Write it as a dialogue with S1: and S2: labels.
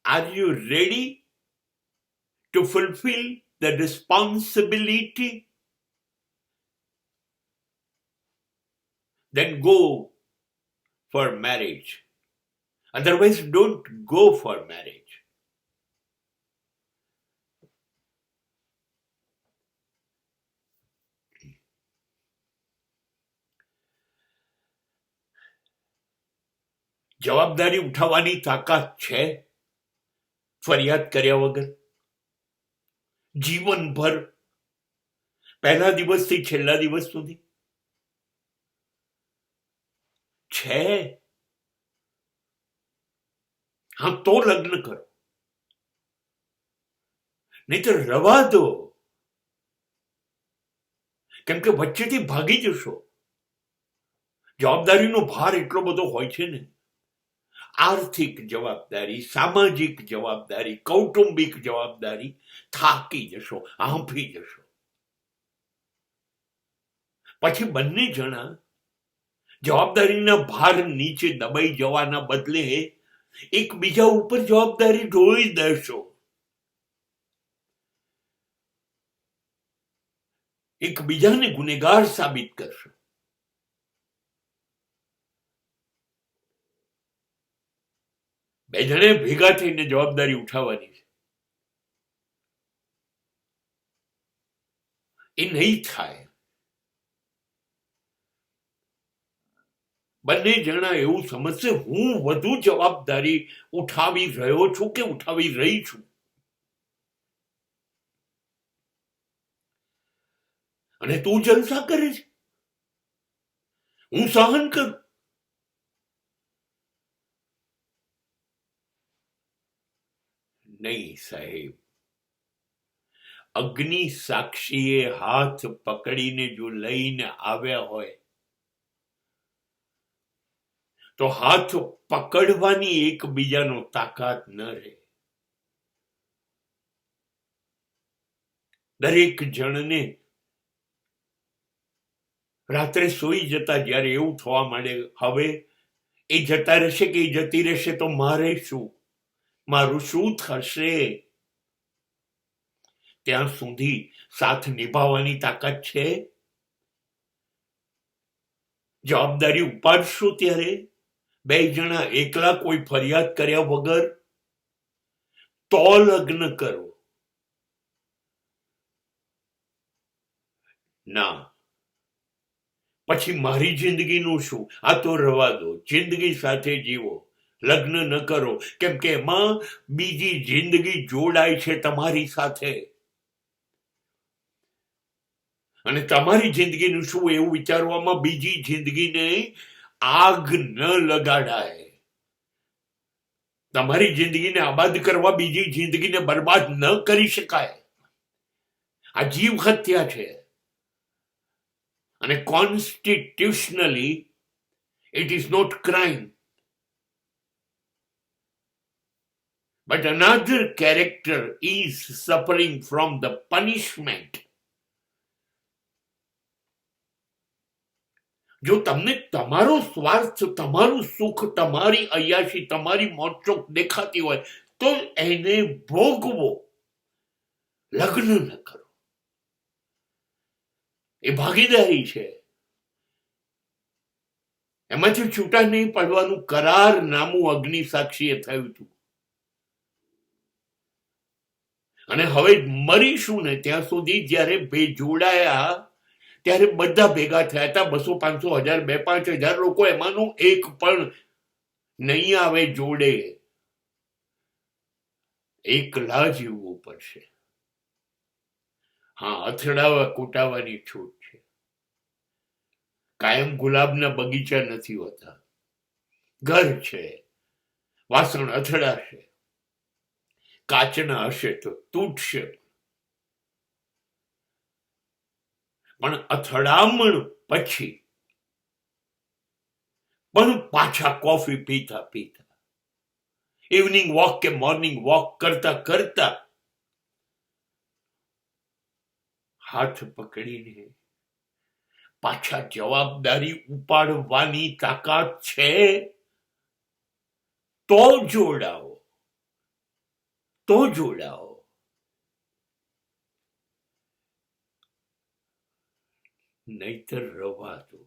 S1: Are you ready to fulfill the responsibility? Then go for marriage. Otherwise, don't go for marriage. જવાબદારી ઉઠાવવાની તાકાત છે ફરિયાદ કર્યા વગર? જીવનભર, પહેલા દિવસથી છેલ્લા દિવસ સુધી છે? હા, તો લગ્ન કરો, નહીં તો રવા દો. કેમ કે વચ્ચેથી ભાગી જશો. જવાબદારીનો ભાર એટલો બધો હોય છે ને, આર્થિક જવાબદારી, સામાજિક જવાબદારી, કૌટુંબિક જવાબદારી, થાકી જશો, હાંફી જશો. પછી બંને જણા જવાબદારીના ભાર નીચે દબાઈ જવાના બદલે એકબીજા ઉપર જવાબદારી ઢોળી દેશો. એકબીજાને ગુનેગાર સાબિત કરશો. બે જણે ભેગા થઈને જવાબદારી ઉઠાવવાની છે. એ નહીં થાય. બંને જણા એવું સમજશે, હું વધુ જવાબદારી ઉઠાવી રહ્યો છું કે ઉઠાવી રહી છું. અને તું જલસા કરે છે, હું સહન કરું. નહીં સાહેબ, અગ્નિ સાક્ષીએ હાથ પકડીને જો લઈને આવ્યા હોય તો હાથ પકડવાની એકબીજાનો તાકાત ન રહે. દરેક જણને રાત્રે સૂઈ જતા જ્યારે એવું થવા માંડે, હવે એ જતા રહેશે કે એ જતી રહેશે તો મારે શું, મારું શું થશે, ત્યાં સુધી સાથ નિભાવવાની તાકાત છે? જવાબદારી ઉપાડશો ત્યારે બે જણા એકલા કોઈ ફરિયાદ કર્યા વગર તો લગ્ન કરો. ના, પછી મારી જિંદગીનું શું? આ તો રવા દો, જિંદગી સાથે જીવો, લગ્ન ન કરો. કેમ કે એમાં બીજી જિંદગી જોડાય છે તમારી સાથે. અને તમારી જિંદગીનું શું એવું વિચારવામાં બીજી જિંદગીને આગ ન લગાડાય. તમારી જિંદગીને આબાદ કરવા બીજી જિંદગીને બરબાદ ન કરી શકાય. આ જીવ હત્યા છે. અને કોન્સ્ટિટ્યુશનલી it is not crime, but another character is suffering from the punishment. જો તમને તમારો સ્વાર્થ, તમારું સુખ, તમારી અયાશી, તમારી મોજશોખ દેખાતી હોય તો એને ભોગવો, લગ્ન ન કરો. એ ભાગીદારી છે. એમાંથી છૂટા નહીં પડવાનું કરારનામું અગ્નિ સાક્ષીએ થયું હતું. અને હવે મરીશું ને ત્યાં સુધી જ્યારે બે જોડાયા ત્યારે બધા ભેગા થયા હતા. 200, 500, 1000, 2-5 હજાર લોકો, એમાંનું એક પણ નહીં આવે જોડે. એકલા જીવવું પડશે. હા, અથડાવા કૂટાવાની છૂટ છે. કાયમ ગુલાબના બગીચા નથી હોતા. ઘર છે, વાસણ અથડાશે, કાચના હશે તો તૂટશે, પણ અથડામણ પછી પણ પાછા કોફી પીતા પીતા, ઇવનિંગ વોક કે મોર્નિંગ વોક કરતા કરતા હાથ પકડીને પાછા જવાબદારી ઉપાડવાની તાકાત છે તો જોડાઓ. તો જોડાઓ, નહીતર રવા દો.